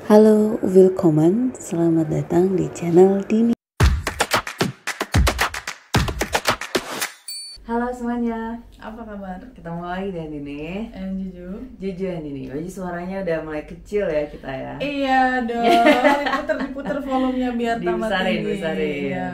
Halo, willkommen, selamat datang di channel Dini. Halo semuanya, Apa kabar? ketemu lagi dengan Dini. Juju. Jujur Dini, baju suaranya udah mulai kecil ya kita ya. Iya dong, diputer volumenya biar tambah tinggi. Besarin. Iya.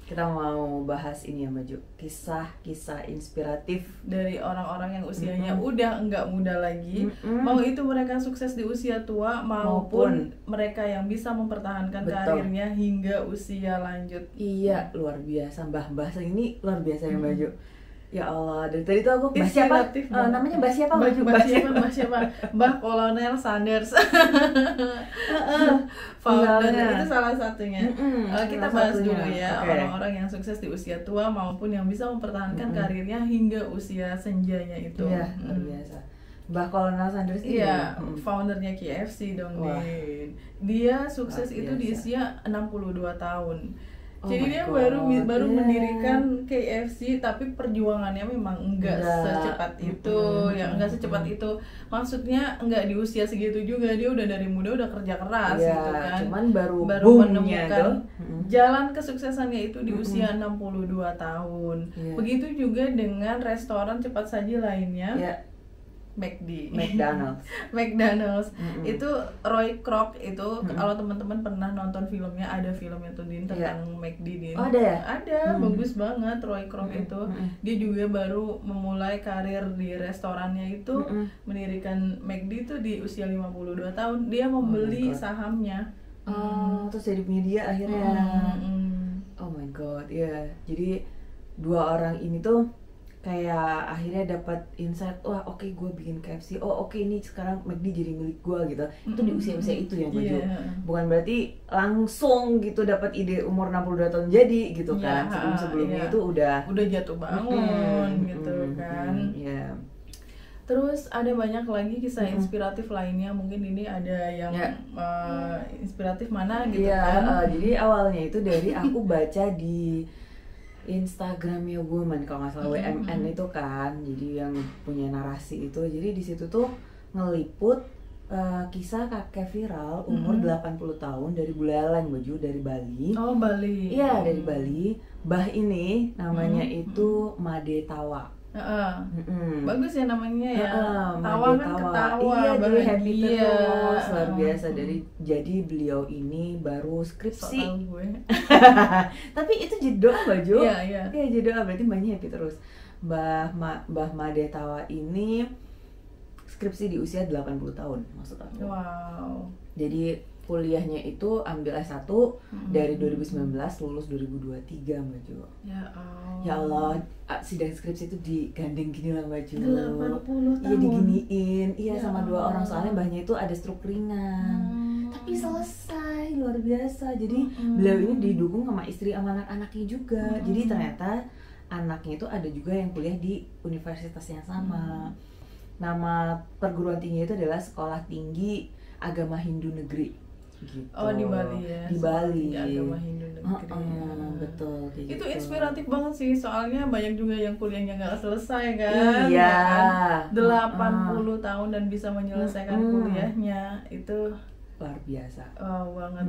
Kita mau bahas ini ya Baju, kisah-kisah inspiratif Dari orang-orang yang usianya udah enggak muda lagi, mau itu mereka sukses di usia tua maupun mereka yang bisa mempertahankan karirnya hingga usia lanjut. Iya, luar biasa. Mbah ini luar biasa ya Baju. Ya Allah, dari tadi tuh aku Mbah siapa? Namanya Mbah siapa? Mbah siapa? Mbah Kolonel Sanders. Founder itu salah satunya. Kita bahas dulu ya orang-orang yang sukses di usia tua maupun yang bisa mempertahankan karirnya hingga usia senjanya itu. Iya, luar biasa. Mbah Kolonel Sanders itu. Iya, foundernya KFC dong, Din. Dia sukses itu di usia 62 tahun. Jadi dia baru mendirikan KFC, tapi perjuangannya memang enggak secepat itu, enggak secepat itu. Maksudnya enggak di usia segitu juga, dia udah dari muda udah kerja keras gitu kan. Cuman baru menemukan jalan kesuksesannya itu di usia 62 tahun. Begitu juga dengan restoran cepat saji lainnya. McDonald's. Itu Roy Kroc itu kalau teman-teman pernah nonton filmnya, ada filmnya tuh Din tentang McD Din. Oh, ada ya? Ada, bagus banget Roy Kroc itu. Dia juga baru memulai karir di restorannya itu, mendirikan McD itu di usia 52 tahun. Dia membeli sahamnya. Terus jadi punya dia akhirnya. Oh my god, ya. Jadi dua orang ini tuh kayak akhirnya dapat insight, wah oke, gue bikin KFC, ini sekarang McD jadi milik gue gitu. Itu di usia-usia itu ya Baju. Bukan berarti langsung gitu dapat ide umur 62 tahun jadi gitu kan. Sebelumnya itu udah jatuh bangun gitu kan. Terus ada banyak lagi kisah inspiratif lainnya, mungkin ini ada yang inspiratif mana gitu kan. Jadi awalnya itu dari aku baca di Instagramnya Woman kalau nggak salah, WMN itu kan, jadi yang punya narasi itu. Jadi di situ tuh ngeliput kisah kakek viral umur 80 tahun dari Buleleng Baju, dari Bali. Oh, Bali. Iya, dari Bali. Mbah ini namanya itu Made Tawa. Bagus ya namanya ya. Tawa kan ketawa, iya, jadi happy bahagia. terus, luar biasa. Jadi beliau ini baru skripsi. Tapi itu jadi doa Baju. Iya, jadi doa, berarti mbahnya happy terus. Mbah Made Tawa ini skripsi di usia 80 tahun maksud aku. Wow. Jadi kuliahnya itu ambil S1 dari 2019, lulus 2023 Baju. Ya Allah, sidang skripsi itu digandeng gini lah Baju. 80 tahun. Iya, diginiin. Iya, sama dua orang, soalnya mbahnya itu ada stroke ringan. Tapi selesai, luar biasa. Jadi beliau ini didukung sama istri sama anak-anaknya juga. Jadi ternyata anaknya itu ada juga yang kuliah di universitas yang sama. Nama perguruan tinggi itu adalah Sekolah Tinggi Agama Hindu Negeri. Gitu. Oh, di Bali ya. Di Bali. Agama Hindu Negeri. Betul. Itu gitu. Inspiratif banget sih, soalnya banyak juga yang kuliahnya nggak selesai kan. Iya. 80 tahun dan bisa menyelesaikan kuliahnya, itu luar biasa. Banget.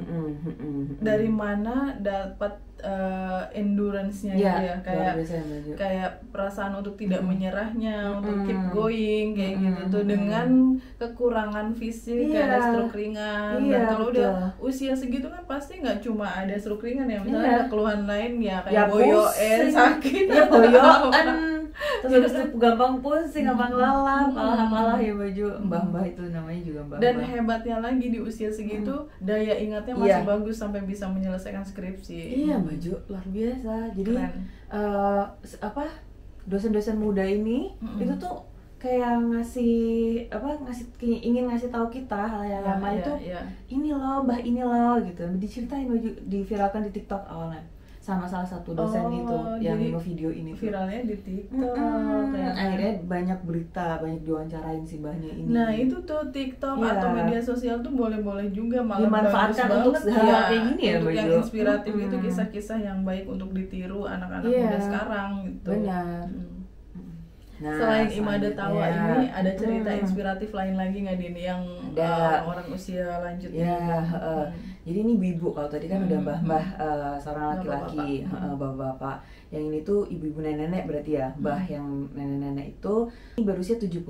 Dari mana dapat endurance-nya ya, kayak perasaan untuk tidak menyerahnya, untuk keep going kayak gitu tuh, dengan kekurangan fisik, kayak stroke ringan. Dan kalau udah usia segitu kan pasti nggak cuma ada stroke ringan ya, misalnya ada keluhan lain ya, kayak boyoen, sakit, boyoan, terus gampang pusing, gampang lelah, malah ya Baju. Mbah-mbah itu namanya juga mbah. Dan hebatnya lagi di usia segitu daya ingatnya masih bagus sampai bisa menyelesaikan skripsi. Iya Baju, luar biasa. Jadi dosen-dosen muda ini itu tuh kayak ingin ngasih tahu kita hal yang lama itu. Ini loh mbah, ini loh gitu. Diceritain Baju, diviralkan di TikTok awalnya sama salah satu dosen itu yang video ini viralnya di TikTok. Akhirnya banyak berita, banyak diwawancarain si mbahnya ini. Nah itu tuh TikTok atau media sosial tuh boleh-boleh juga, malah dimanfaatkan untuk hal kayak gini ya, untuk yang inspiratif itu, kisah-kisah yang baik untuk ditiru anak-anak muda sekarang gitu. Benar. Nah, selain Imada Tawa ini ada cerita inspiratif lain lagi nggak Din yang orang usia lanjut? Ya, jadi ini ibu-ibu, kalau tadi kan udah mbah-mbah seorang laki-laki, bapak-bapak. Yang ini tuh ibu-ibu nenek-nenek berarti ya, mbah yang nenek-nenek itu berusia 71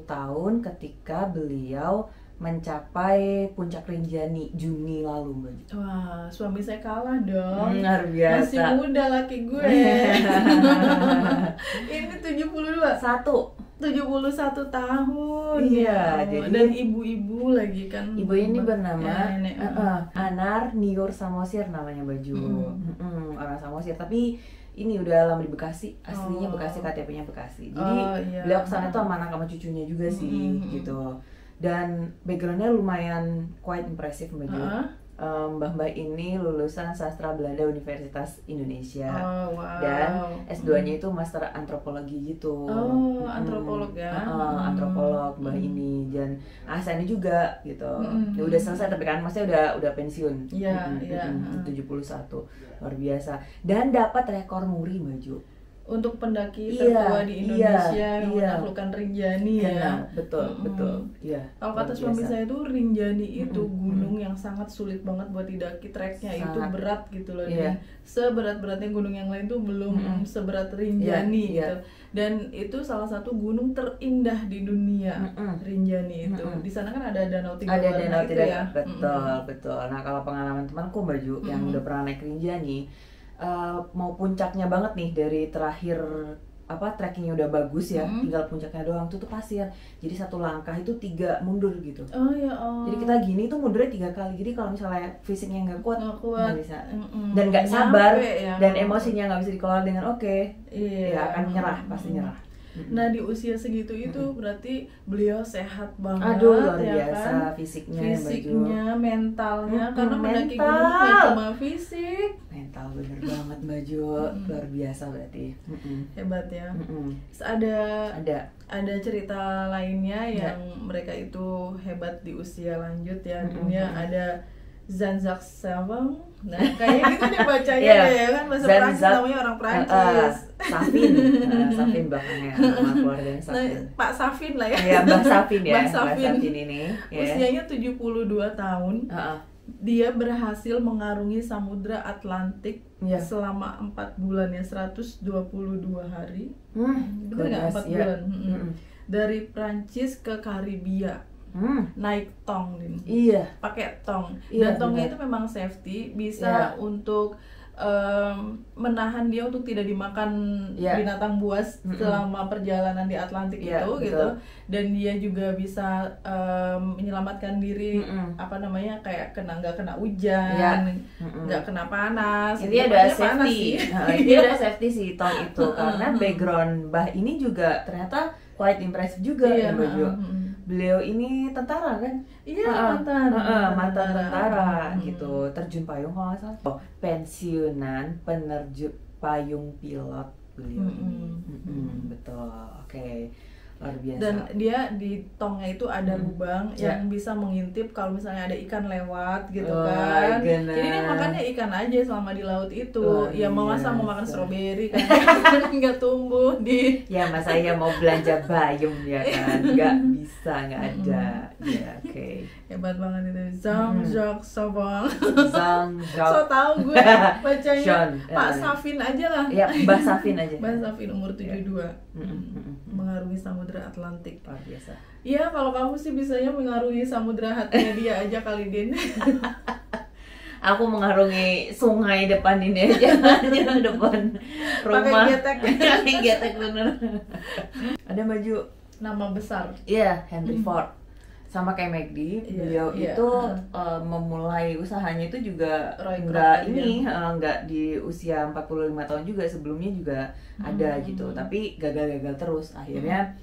tahun ketika beliau mencapai puncak Rinjani Juni lalu, Mbak. Wah, suami saya kalah dong. Luar biasa. Masih muda laki gue. Ini 71 tahun. Iya, jadi dan ibu-ibu lagi kan. Ibu ini bernama Anar Niur Samosir namanya, Baju. Orang Samosir, tapi ini udah lama di Bekasi, aslinya Bekasi, KTP-nya Bekasi. Jadi beliau kesana tuh sama anak sama cucunya juga sih, gitu. Dan backgroundnya lumayan quite impressive, Mbak Jo. Mbah-mbah ini lulusan sastra Belanda Universitas Indonesia. Dan S2-nya itu master antropologi gitu. Antropolog ya. Antropolog Mbah ini, dan ASN juga gitu. Ya udah selesai tapi kan maksudnya udah pensiun. 71. Luar biasa. Dan dapat rekor muri, Mbak Jo. Untuk pendaki tertua di Indonesia yang menaklukkan Rinjani ya. Betul. Iya. Kalau kata suami saya itu Rinjani itu gunung yang sangat sulit banget buat didaki, treknya itu berat gitu loh. Seberat-beratnya gunung yang lain tuh belum seberat Rinjani gitu. Dan itu salah satu gunung terindah di dunia, Rinjani itu. Di sana kan ada danau tiga warna itu ya. Betul. Nah, kalau pengalaman temanku, Baju, yang udah pernah naik Rinjani, mau puncaknya banget nih, dari terakhir trekkingnya udah bagus ya, tinggal puncaknya doang tuh pasir, jadi satu langkah itu 3 mundur gitu. Jadi kita gini tuh mundurnya 3 kali, jadi kalau misalnya fisiknya nggak kuat nggak bisa, dan nggak sabar ya, dan emosinya nggak bisa dikelola dengan ya akan nyerah, pasti nyerah. Nah, di usia segitu itu berarti beliau sehat banget. Aduh, luar ya biasa kan? fisiknya, mentalnya, karena mendaki gunung bukan cuma fisik. Mental bener banget, Baju. Luar biasa berarti. Hebat ya. Ada cerita lainnya yang mereka itu hebat di usia lanjut ya. Dunia ada Jean-Jacques Savang. Nah, kayak gitu deh bacanya ya kan, bahasa Prancis, namanya orang Prancis. Safin belakangnya, nama keluarganya Safin. Nah, Pak Safin lah ya. Iya, Mbak Safin ya. Mbak Safin ini. Usianya 72 tahun. Dia berhasil mengarungi Samudra Atlantik selama 4 bulan ya, 122 hari. Bener nggak 4 bulan? Dari Prancis ke Karibia. Naik tong, pakai tong, dan tongnya itu memang safety, bisa untuk menahan dia untuk tidak dimakan binatang buas selama perjalanan di Atlantik itu gitu, dan dia juga bisa menyelamatkan diri kayak nggak kena hujan, nggak kena panas. Ini ada safety, ini ada safety si tong itu, karena background Mbah ini juga ternyata quite impressive juga ya, Baju. Beliau ini tentara kan? Iya, mantan tentara gitu. Terjun payung kalau nggak salah. Pensiunan penerjun payung pilot beliau. Betul. Oke. Luar biasa. Dan dia di tongnya itu ada lubang yang bisa mengintip kalau misalnya ada ikan lewat gitu kan. Jadi dia makannya ikan aja selama di laut itu. Ya masa mau makan stroberi kan nggak tumbuh di. Ya masa ya mau belanja bayung ya kan, nggak bisa, nggak ada. Ya oke. Hebat banget itu. Jean-Jacques Savang. So tahu gue bacanya Pak Safin aja lah. Ya, Mbak Safin aja. Mbak Safin umur 72. Mengarungi Samudra Atlantik. Luar biasa. Iya, kalau kamu sih bisanya mengarungi samudra hatinya dia aja kali, Din. Aku mengarungi sungai depan ini aja, depan rumah. Pakai getek bener. Ada Baju nama besar. Iya, Henry Ford. Sama kayak McD, beliau itu memulai usahanya itu juga nggak di usia 45 tahun juga, sebelumnya juga ada gitu, tapi gagal terus. Akhirnya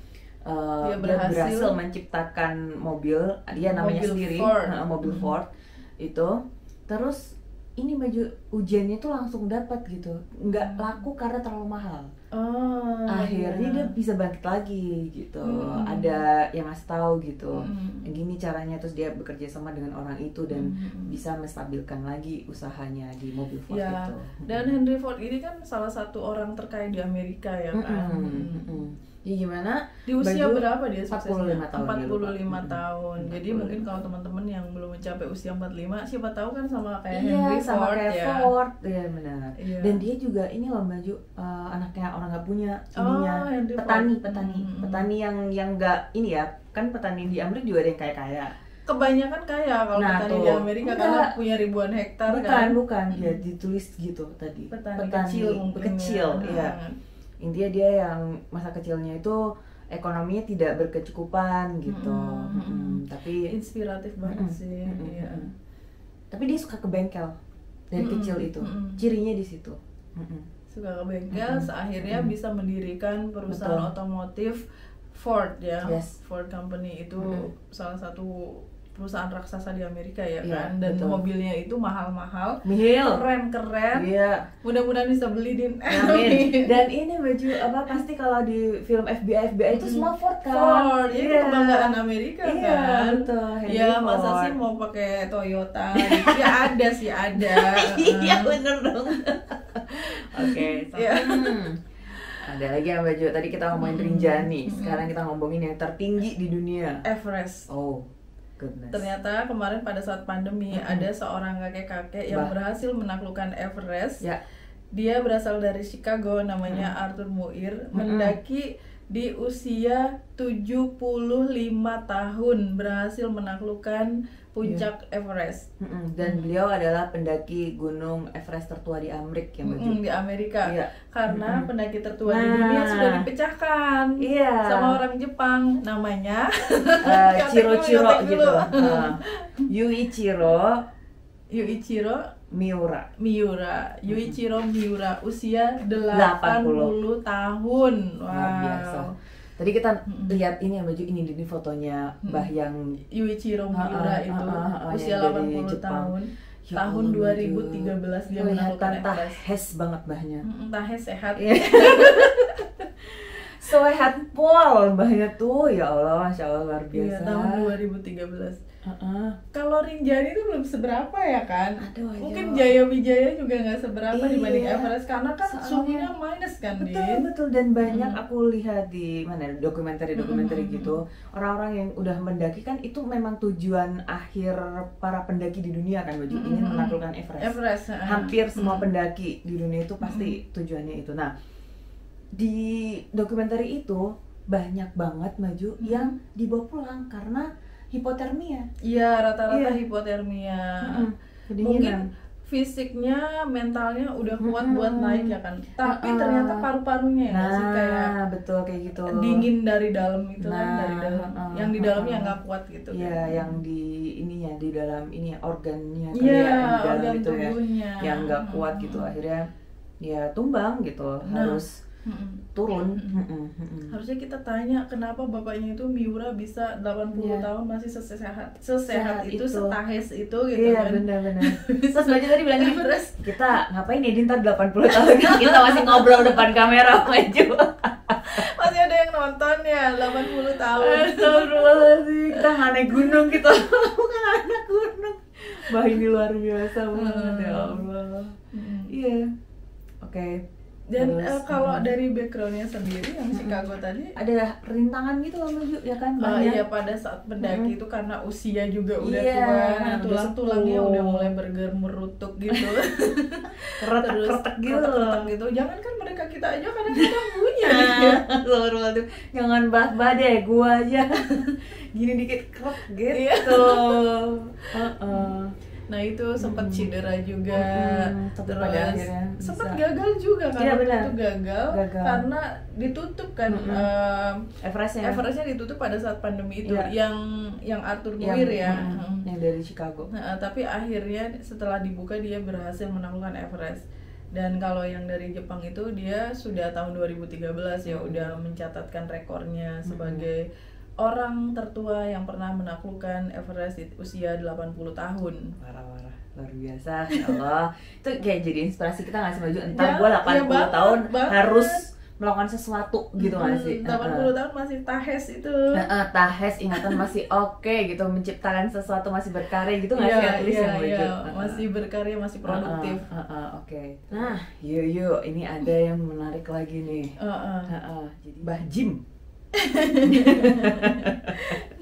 dia berhasil menciptakan mobil, dia namanya sendiri mobil Ford itu. Terus ini Baju ujiannya tuh langsung dapat gitu, nggak laku karena terlalu mahal. Akhirnya dia bisa bangkit lagi gitu. Ada yang ngasih tahu gitu, gini caranya, terus dia bekerja sama dengan orang itu dan bisa menstabilkan lagi usahanya di mobil Ford itu. Dan Henry Ford ini kan salah satu orang terkaya di Amerika ya kan. Ya gimana? Di usia berapa dia suksesnya? 45 tahun. 45 tahun. Jadi mungkin kalau teman-teman yang belum mencapai usia 45, siapa tahu kan sama kayak Henry sama Ford kayak ya. Ford. Iya benar. Iya. Dan dia juga ini loh Baju, anaknya orang nggak punya ininya. Petani yang nggak ini ya. Kan petani di Amerika juga ada yang kaya-kaya. Kebanyakan kaya kalau petani di Amerika karena punya ribuan hektar kan. Bukan, ya ditulis gitu tadi. Petani kecil iya. Intinya dia yang masa kecilnya itu ekonominya tidak berkecukupan gitu. Tapi inspiratif banget sih. Iya. Tapi dia suka ke bengkel dari kecil itu. Cirinya di situ. Suka ke bengkel, akhirnya bisa mendirikan perusahaan otomotif Ford ya. Yes. Ford Company itu salah satu perusahaan raksasa di Amerika ya kan, dan betul. Mobilnya itu mahal-mahal, keren-keren. Iya. Mudah-mudahan bisa beli din. Amin. Dan ini Baju pasti kalau di film FBI itu semua Ford kan. Ford, itu kebanggaan Amerika kan. Betul. Ya masa sih mau pakai Toyota? Ya ada sih ada. Iya bener dong. Oke. Ada lagi yang Baju. Tadi kita ngomongin Rinjani. Sekarang kita ngomongin yang tertinggi di dunia. Everest. Oh. Goodness. Ternyata kemarin pada saat pandemi ada seorang kakek-kakek yang berhasil menaklukkan Everest. Ya. Dia berasal dari Chicago, namanya Arthur Muir, mendaki di usia 75 tahun berhasil menaklukkan puncak Everest. Dan beliau adalah pendaki gunung Everest tertua di Amerika yang Baju. Di Amerika. Karena pendaki tertua di dunia sudah dipecahkan sama orang Jepang, namanya Chiro gitu. Yuichiro Miura. Yuichiro Miura, usia 80 tahun. Luar biasa. Tadi kita lihat ini yang Baju, ini fotonya Mbah yang Yuichiro Miura itu usia 80 tahun. Tahun 2013 dia menaklukkan Everest. Tahes banget Mbahnya. Tahes sehat. Sehat pol Mbahnya tuh, ya Allah, Masya Allah luar biasa. Iya, tahun 2013. Kalau Rinjani itu belum seberapa ya kan? Mungkin Jaya Wijaya juga nggak seberapa dibanding Everest karena kan suhunya minus kan. Betul. Dan banyak aku lihat di mana dokumenter gitu, orang-orang yang udah mendaki kan itu memang tujuan akhir para pendaki di dunia kan Baju, ingin menaklukkan Everest. Hampir semua pendaki di dunia itu pasti tujuannya itu. Nah, di dokumenter itu banyak banget Baju yang dibawa pulang karena hipotermia. Iya, rata-rata hipotermia. Mungkin fisiknya, mentalnya udah kuat buat naik ya kan. Tapi ternyata paru-parunya ya sih kayak betul kayak gitu. Dingin dari dalam itu kan, dari dalam. Yang di dalamnya nggak kuat gitu. Iya, yang di ininya di dalam ini organnya organ gitu tubuhnya. Ya. Yang nggak kuat gitu akhirnya ya tumbang gitu. Harus turun. Harusnya kita tanya kenapa bapaknya itu Miura bisa 80 tahun masih sesehat itu, setahes itu gitu kan. Iya benar. Terus Baju tadi bilang gini, kita ngapain ya ntar 80 tahun kita masih ngobrol depan kamera Baju. Masih ada yang nonton ya 80 tahun. Astagfirullahaladzim, kita nggak naik gunung gitu. Bukan anak gunung. Bah ini luar biasa banget ya Allah. Iya. Oke. Dan kalau dari backgroundnya sendiri yang Chicago tadi ada rintangan gitu loh Baju ya kan? Iya, pada saat pendaki itu karena usia juga udah tua, tulang-tulangnya udah mulai bergemurutuk gitu. Keretek gitu. Jangan kan mereka kita aja kadang-kadang punya. Jangan bah deh, gua aja. Gini dikit krep gitu. Nah itu sempat cedera juga, terus sempat gagal gagal juga kan, itu gagal karena ditutup kan, Everestnya ditutup pada saat pandemi itu, yang Arthur Muir yang dari Chicago. Tapi akhirnya setelah dibuka dia berhasil menaklukkan Everest. Dan kalau yang dari Jepang itu dia sudah tahun 2013 ya udah mencatatkan rekornya sebagai orang tertua yang pernah menaklukkan Everest di usia 80 tahun. Parah, luar biasa, ya Allah. Itu kayak jadi inspirasi kita nggak sih Baju, entar gue 80 tahun harus melakukan sesuatu gitu nggak sih? 80 tahun masih tahes itu. Tahes, ingatan masih oke gitu, menciptakan sesuatu, masih berkarya gitu nggak sih? Masih berkarya, masih produktif. Oke. Nah, yuk ini ada yang menarik lagi nih. Jadi Mbah Jim.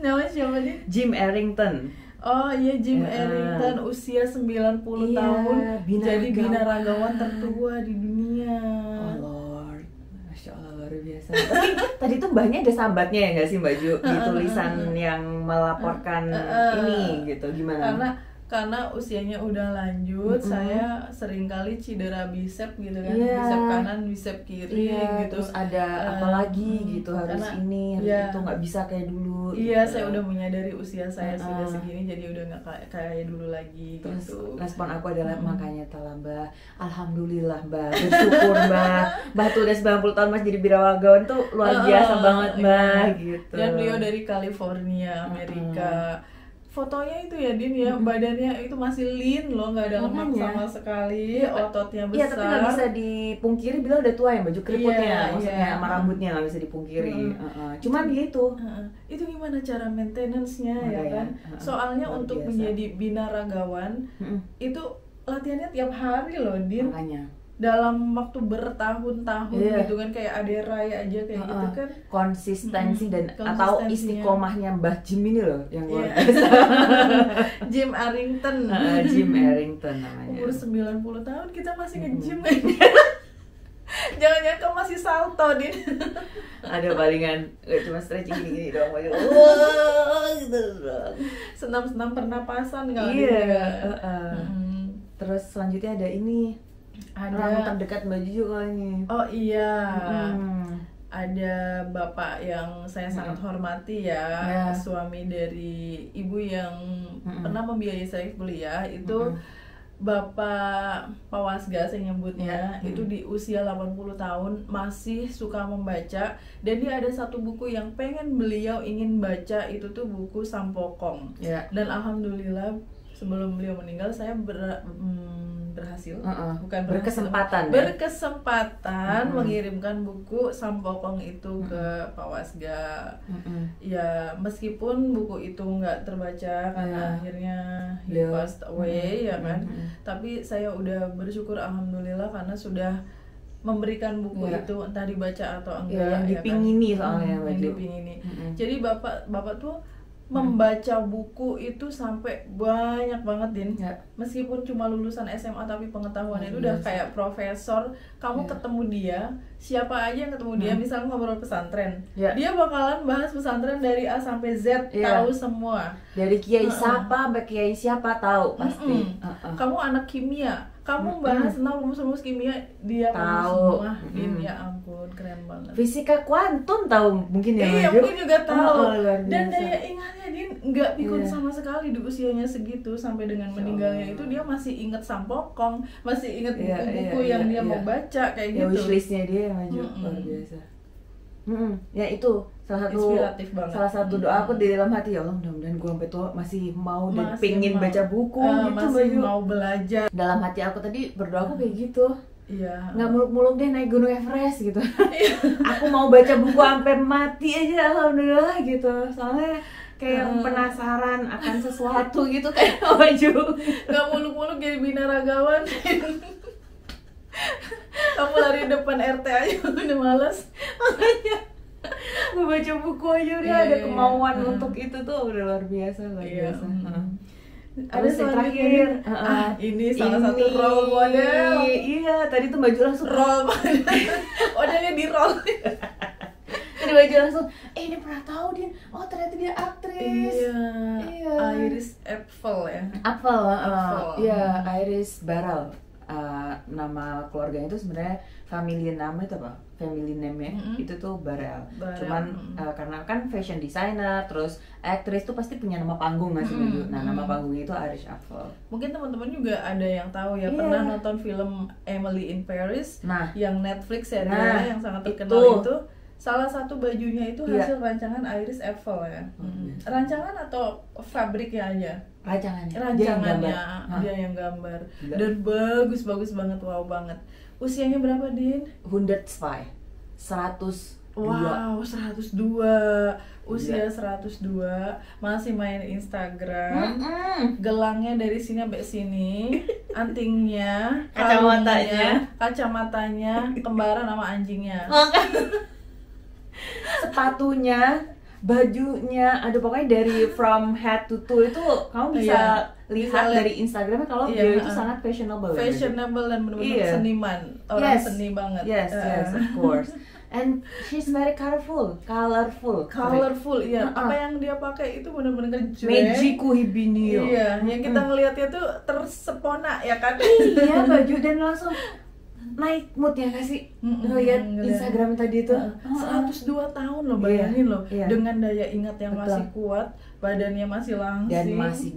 Namanya siapa nih? Jim Arrington. Oh iya, Jim Arrington, usia 90 tahun, jadi binaragawan tertua di dunia. Oh Lord, Masya Allah, luar biasa. Tapi tadi tuh mbahnya ada sambatnya ya nggak sih Mbak Ju? Di tulisan yang melaporkan ini gitu, gimana? Karena usianya udah lanjut, saya seringkali cedera bicep gitu kan, bicep kanan, bicep kiri gitu. Terus ada apa lagi gitu, harus ini, harus itu, nggak bisa kayak dulu. Iya, gitu. Saya udah menyadari usia saya sudah segini, jadi udah nggak kayak dulu lagi. Terus gitu. Respon aku adalah makanya telah Mbak, alhamdulillah Mbak, bersyukur Mbak tuh udah 90 tahun masih jadi binaragawan tuh luar biasa banget Mbak gitu. Dan beliau dari California, Amerika. Fotonya itu ya Din ya, badannya itu masih lean loh, nggak ada lemak sama sekali, ototnya besar. Iya, tapi nggak bisa dipungkiri, beliau udah tua ya, baju keriputnya, maksudnya sama rambutnya nggak bisa dipungkiri. Cuman dia itu gimana cara maintenance-nya ya kan? Soalnya untuk menjadi binaragawan itu latihannya tiap hari loh Din. Makanya dalam waktu bertahun-tahun gitu kan, kayak Aderai aja kayak gitu kan, konsistensi dan atau istiqomahnya Mbah Jim ini loh yang luar biasa. Jim Arrington. Jim Arrington namanya. Umur 90 tahun kita masih nge-gym jangan-jangan kamu masih salto Din. Ada palingan cuma stretching gini doang aja. Gitu doang. Senam pernapasan kali. Terus selanjutnya ada ini, orang terdekat Mbak Juju kali ini. Oh iya. Ada bapak yang saya sangat hormati ya, suami dari ibu yang pernah membiayai saya kuliah itu. Bapak Pawasga saya nyebutnya, itu di usia 80 tahun masih suka membaca, dan dia ada satu buku yang pengen beliau ingin baca, itu tuh buku Sampokong. Dan alhamdulillah sebelum beliau meninggal saya berhasil, bukan berkesempatan mengirimkan buku Sampokong itu ke Pak Wasga. Ya meskipun buku itu nggak terbaca karena akhirnya he passed away ya kan, tapi saya udah bersyukur alhamdulillah karena sudah memberikan buku itu, entah dibaca atau enggak, yang dipingini soalnya yang dipingini. Jadi bapak tuh membaca buku itu sampai banyak banget Din. Meskipun cuma lulusan SMA tapi pengetahuannya itu udah kayak profesor. Kamu ketemu dia, siapa aja yang ketemu dia, misalnya ngobrol pesantren, dia bakalan bahas pesantren dari A sampai Z, tahu semua. Dari kiai siapa sampai kiai siapa tahu pasti. Kamu anak kimia, kamu bahas tentang rumus-rumus kimia, dia tahu semua. Ya ampun, keren banget. Fisika kuantum tahu mungkin ya. Iya, mungkin juga tahu. Dan daya ingatnya dia nggak pikun sama sekali di usianya segitu, sampai dengan meninggalnya itu dia masih inget Sampokong, masih inget buku-buku yang dia mau baca kayak gitu. Wishlistnya dia maju luar biasa. Ya itu salah satu doa aku di dalam hati, ya Allah mudah-mudahan gue sampai tua masih mau dan pingin baca buku gitu, masih mau belajar. Dalam hati aku tadi berdoa aku kayak gitu. Nggak muluk-muluk deh naik gunung Everest gitu. Aku mau baca buku sampai mati aja alhamdulillah gitu. Soalnya kayak penasaran akan sesuatu gitu kayak maju. Nggak muluk-muluk jadi binaragawan. Kamu lari depan RT aja udah malas. Makanya gue baca buku aja udah ada kemauan untuk itu tuh udah luar biasa. Ada yang terakhir, ini salah satu role model. Iya, tadi tuh baju langsung role model. Modelnya di roll. Tadi baju langsung, ini pernah tahu Din. Oh ternyata dia aktris. Iya. Iris Apfel ya. Apfel. Iya, Iris Barrel. Nama keluarganya itu sebenarnya family nama itu apa? Family name-nya itu tuh Barrel. Cuman karena kan fashion designer, terus aktris tuh pasti punya nama panggung nggak sih? Nah nama panggungnya itu Iris Apfel. Mungkin teman-teman juga ada yang tahu ya, pernah nonton film Emily in Paris, yang Netflix serialnya yang sangat terkenal itu. Salah satu bajunya itu hasil rancangan Iris Apfel ya. Rancangan atau fabriknya aja? Rancangannya dia yang gambar. Dan bagus banget, wow banget. Usianya berapa Din? 102. Wow, 102. Usia 102, masih main Instagram. Gelangnya dari sini sampai sini, antingnya, kacamatanya kembaran sama anjingnya. sepatunya, bajunya, ada pokoknya dari from head to toe itu kamu bisa lihat dari Instagramnya kalau dia itu sangat fashionable dan benar-benar seniman, orang seni banget. Yes, of course. And she's very colorful. Iya. Apa yang dia pakai itu benar-benar keren. Meiji Kuhibinio. Iya, yang kita ngelihatnya tuh tersepona ya kan. Iya, baju dan langsung naik mood ya kasih ngeliat Instagram tadi itu. 102 tahun loh, bayangin loh, dengan daya ingat yang masih kuat, badannya masih langsing dan masih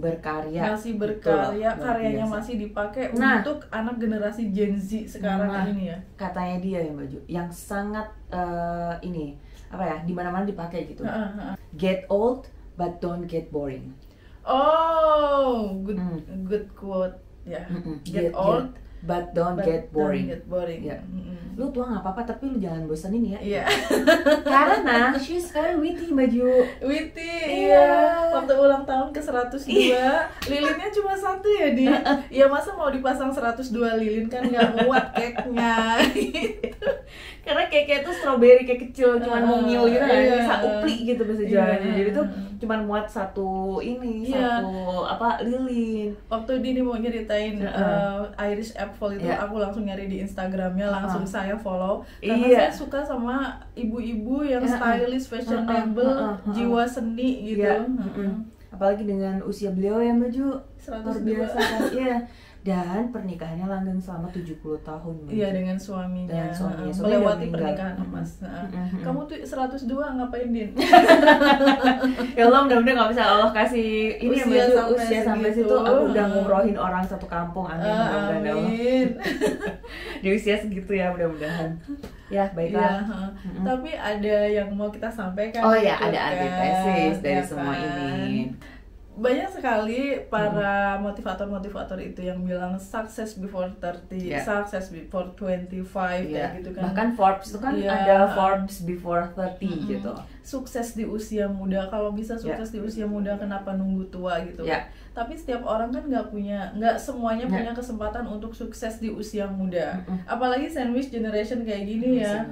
berkarya, karyanya masih dipakai untuk anak generasi Gen Z sekarang ini ya. Katanya dia ya baju yang sangat ini apa ya, di mana-mana dipakai gitu. Get old but don't get boring. Oh, good quote ya. Get old but don't get boring. Yeah. Lu tua nggak apa-apa, tapi lu jangan bosenin ya. Iya. Karena she's very witty baju. Iya. Waktu ulang tahun ke 102, lilinnya cuma satu ya dia. Ya masa mau dipasang 102 lilin kan nggak muat cake-nya. Gitu. Karena cake-nya tuh strawberry kayak kecil, cuman mungil gitu kan, bisa upli gitu bahasa Jawanya. Jadi tuh cuman muat satu lilin. Waktu Dini mau nyeritain Irish Apple itu, aku langsung nyari di Instagramnya, langsung saya follow karena saya suka sama ibu-ibu yang stylish, fashionable, jiwa seni gitu. Apalagi dengan usia beliau yang baju 102. luar biasa kan. Iya. Dan pernikahannya langgeng selama 70 tahun. Iya, dengan suaminya. Melewati pernikahan emas. Kamu tuh 102 ngapain, Din? Ya Allah, mudah-mudahan kalau bisa Allah kasih ini usia sampai situ, aku udah ngumrohin orang satu kampung. Amin. Di usia segitu ya, mudah-mudahan. Ya, baiklah. Tapi ada yang mau kita sampaikan. Oh ya, ada antitesis dari semua ini. Banyak sekali para motivator itu yang bilang success before 30, success before 25 kayak gitu kan. Bahkan Forbes itu kan ada Forbes before 30 gitu. Sukses di usia muda, kalau bisa sukses di usia muda kenapa nunggu tua gitu. Tapi setiap orang kan nggak semuanya punya kesempatan untuk sukses di usia muda. Apalagi sandwich generation kayak gini ya.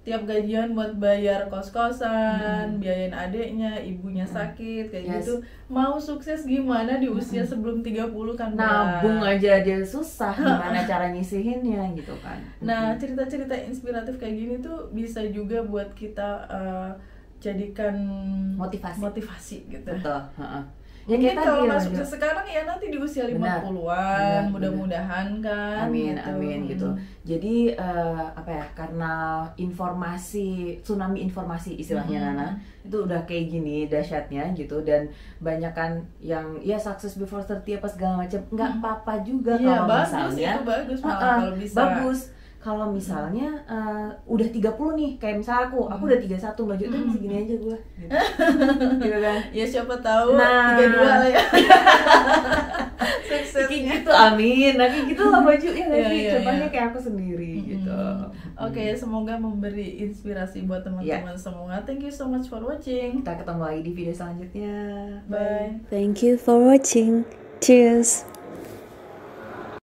Tiap gajian buat bayar kos-kosan, biayain adeknya, ibunya sakit kayak gitu. Mau sukses gimana di usia sebelum 30 kan nabung aja dia susah, gimana cara nyisihinnya gitu kan. Nah, cerita-cerita inspiratif kayak gini tuh bisa juga buat kita jadikan motivasi gitu. Betul. Ya, mungkin kalau nggak sukses sekarang ya nanti di usia 50-an, mudah-mudahan kan. Amin gitu. Jadi karena tsunami informasi istilahnya Nana itu udah kayak gini dahsyatnya gitu, dan banyak kan yang sukses before 30 apa segala macam, nggak apa-apa juga kalau misalnya itu bagus kalau bisa. Bagus. Kalau misalnya udah 30 nih, kayak misalnya aku udah 31, baju tuh segini aja gue gitu kan. Ya siapa tahu 32 lah ya. Sukses kayak gitu, amin. Nah kayak gitu lah baju ya nggak sih? Contohnya kayak aku sendiri gitu. Oke, semoga memberi inspirasi buat teman-teman semua. Thank you so much for watching. Kita ketemu lagi di video selanjutnya. Bye. Thank you for watching. Cheers.